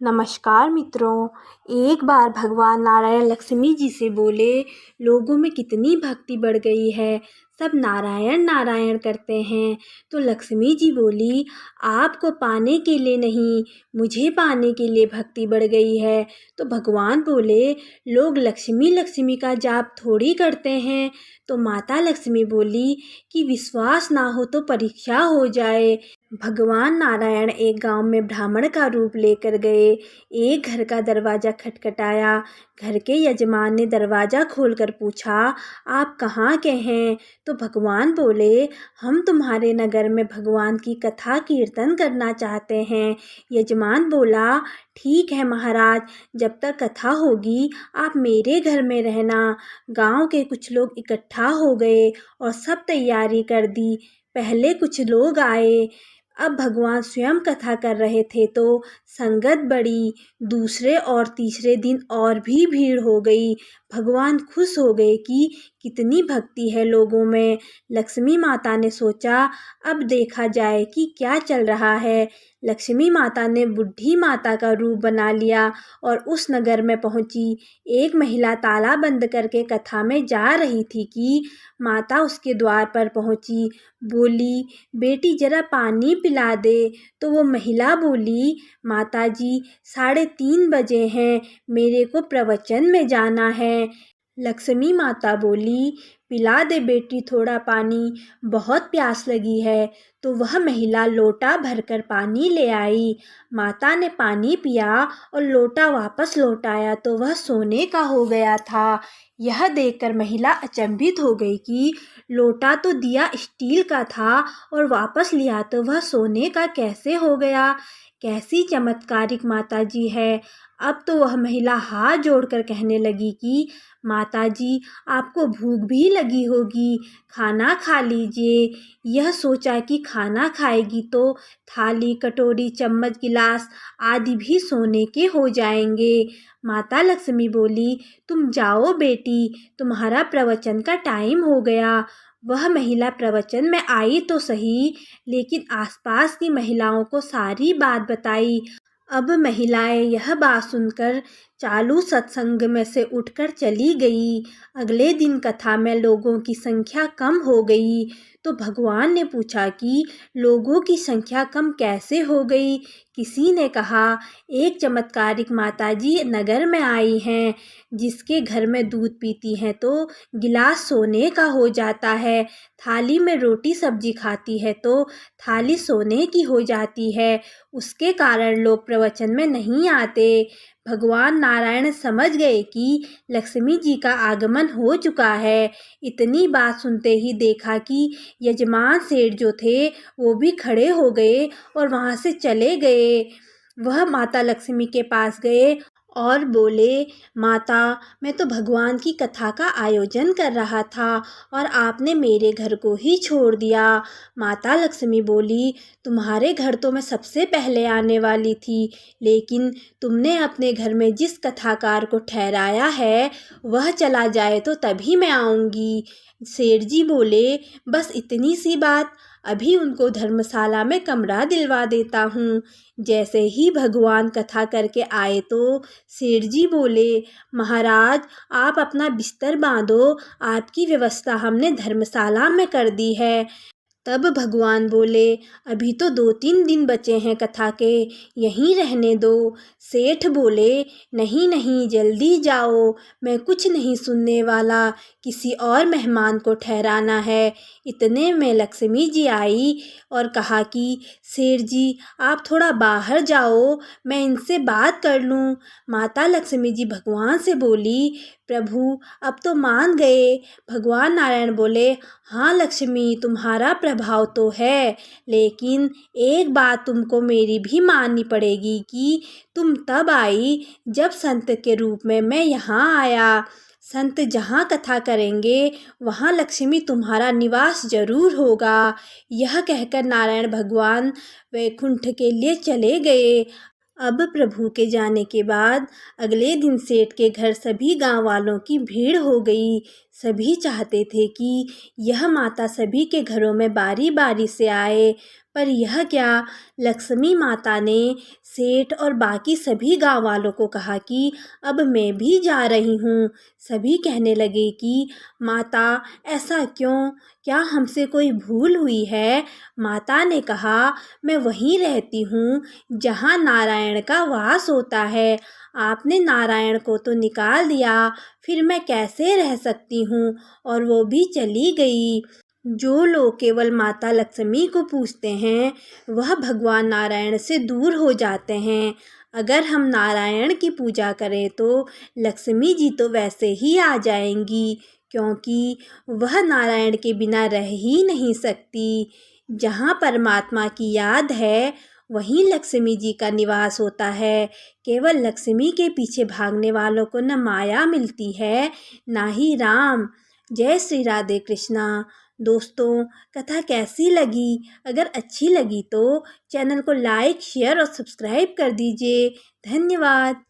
नमस्कार मित्रों। एक बार भगवान नारायण लक्ष्मी जी से बोले, लोगों में कितनी भक्ति बढ़ गई है, सब नारायण नारायण करते हैं। तो लक्ष्मी जी बोली, आपको पाने के लिए नहीं, मुझे पाने के लिए भक्ति बढ़ गई है। तो भगवान बोले, लोग लक्ष्मी लक्ष्मी का जाप थोड़ी करते हैं। तो माता लक्ष्मी बोली कि विश्वास ना हो तो परीक्षा हो जाए। भगवान नारायण एक गांव में ब्राह्मण का रूप लेकर गए। एक घर का दरवाज़ा खटखटाया। घर के यजमान ने दरवाज़ा खोलकर पूछा, आप कहाँ के हैं? तो भगवान बोले, हम तुम्हारे नगर में भगवान की कथा कीर्तन करना चाहते हैं। यजमान बोला, ठीक है महाराज, जब तक कथा होगी आप मेरे घर में रहना। गांव के कुछ लोग इकट्ठा हो गए और सब तैयारी कर दी। पहले कुछ लोग आए। अब भगवान स्वयं कथा कर रहे थे तो संगत बढ़ी। दूसरे और तीसरे दिन और भी भीड़ हो गई। भगवान खुश हो गए कि कितनी भक्ति है लोगों में। लक्ष्मी माता ने सोचा, अब देखा जाए कि क्या चल रहा है। लक्ष्मी माता ने बुढ़ी माता का रूप बना लिया और उस नगर में पहुंची। एक महिला ताला बंद करके कथा में जा रही थी कि माता उसके द्वार पर पहुंची। बोली, बेटी जरा पानी पिला दे। तो वो महिला बोली, माताजी 3:30 बजे हैं, मेरे को प्रवचन में जाना है। लक्ष्मी माता बोली, पिला दे बेटी थोड़ा पानी, बहुत प्यास लगी है। तो वह महिला लोटा भरकर पानी ले आई। माता ने पानी पिया और लोटा वापस लौटाया तो वह सोने का हो गया था। यह देखकर महिला अचंभित हो गई कि लोटा तो दिया स्टील का था और वापस लिया तो वह सोने का कैसे हो गया। कैसी चमत्कारिक माताजी है। अब तो वह महिला हाथ जोड़कर कहने लगी कि माताजी, आपको भूख भी लगी होगी, खाना खा लीजिए। यह सोचा कि खाना खाएगी तो थाली, कटोरी, चम्मच, गिलास आदि भी सोने के हो जाएंगे। माता लक्ष्मी बोली, तुम जाओ बेटी, तुम्हारा प्रवचन का टाइम हो गया। वह महिला प्रवचन में आई तो सही, लेकिन आसपास की महिलाओं को सारी बात बताई। अब महिलाएं यह बात सुनकर चालू सत्संग में से उठकर चली गई। अगले दिन कथा में लोगों की संख्या कम हो गई। तो भगवान ने पूछा कि लोगों की संख्या कम कैसे हो गई। किसी ने कहा, एक चमत्कारिक माताजी नगर में आई हैं, जिसके घर में दूध पीती हैं तो गिलास सोने का हो जाता है, थाली में रोटी सब्जी खाती है तो थाली सोने की हो जाती है। उसके कारण लोग प्रवचन में नहीं आते। भगवान नारायण समझ गए कि लक्ष्मी जी का आगमन हो चुका है। इतनी बात सुनते ही देखा कि यजमान सेठ जो थे वो भी खड़े हो गए और वहाँ से चले गए। वह माता लक्ष्मी के पास गए और बोले, माता, मैं तो भगवान की कथा का आयोजन कर रहा था और आपने मेरे घर को ही छोड़ दिया। माता लक्ष्मी बोली, तुम्हारे घर तो मैं सबसे पहले आने वाली थी, लेकिन तुमने अपने घर में जिस कथाकार को ठहराया है वह चला जाए तो तभी मैं आऊँगी। सेठ जी बोले, बस इतनी सी बात, अभी उनको धर्मशाला में कमरा दिलवा देता हूँ। जैसे ही भगवान कथा करके आए तो सेठ जी बोले, महाराज, आप अपना बिस्तर बांधो, आपकी व्यवस्था हमने धर्मशाला में कर दी है। तब भगवान बोले, अभी तो 2-3 दिन बचे हैं कथा के, यहीं रहने दो। सेठ बोले, नहीं नहीं, जल्दी जाओ, मैं कुछ नहीं सुनने वाला, किसी और मेहमान को ठहराना है। इतने में लक्ष्मी जी आई और कहा कि सेठ जी, आप थोड़ा बाहर जाओ, मैं इनसे बात कर लूँ। माता लक्ष्मी जी भगवान से बोली, प्रभु, अब तो मान गए। भगवान नारायण बोले, हाँ लक्ष्मी, तुम्हारा प्रभाव तो है, लेकिन एक बात तुमको मेरी भी माननी पड़ेगी कि तुम तब आई जब संत के रूप में मैं यहाँ आया। संत जहाँ कथा करेंगे वहाँ लक्ष्मी तुम्हारा निवास जरूर होगा। यह कहकर नारायण भगवान वैकुंठ के लिए चले गए। अब प्रभु के जाने के बाद अगले दिन सेठ के घर सभी गांव वालों की भीड़ हो गई। सभी चाहते थे कि यह माता सभी के घरों में बारी बारी से आए। पर यह क्या, लक्ष्मी माता ने सेठ और बाकी सभी गांव वालों को कहा कि अब मैं भी जा रही हूँ। सभी कहने लगे कि माता ऐसा क्यों, क्या हमसे कोई भूल हुई है। माता ने कहा मैं वहीं रहती हूँ जहाँ नारायण का वास होता है। आपने नारायण को तो निकाल दिया, फिर मैं कैसे रह सकती हूँ। और वो भी चली गई। जो लोग केवल माता लक्ष्मी को पूजते हैं वह भगवान नारायण से दूर हो जाते हैं। अगर हम नारायण की पूजा करें तो लक्ष्मी जी तो वैसे ही आ जाएंगी, क्योंकि वह नारायण के बिना रह ही नहीं सकती। जहाँ परमात्मा की याद है वहीं लक्ष्मी जी का निवास होता है। केवल लक्ष्मी के पीछे भागने वालों को न माया मिलती है ना ही राम। जय श्री राधे कृष्णा। दोस्तों, कथा कैसी लगी? अगर अच्छी लगी तो चैनल को लाइक, शेयर और सब्सक्राइब कर दीजिए। धन्यवाद।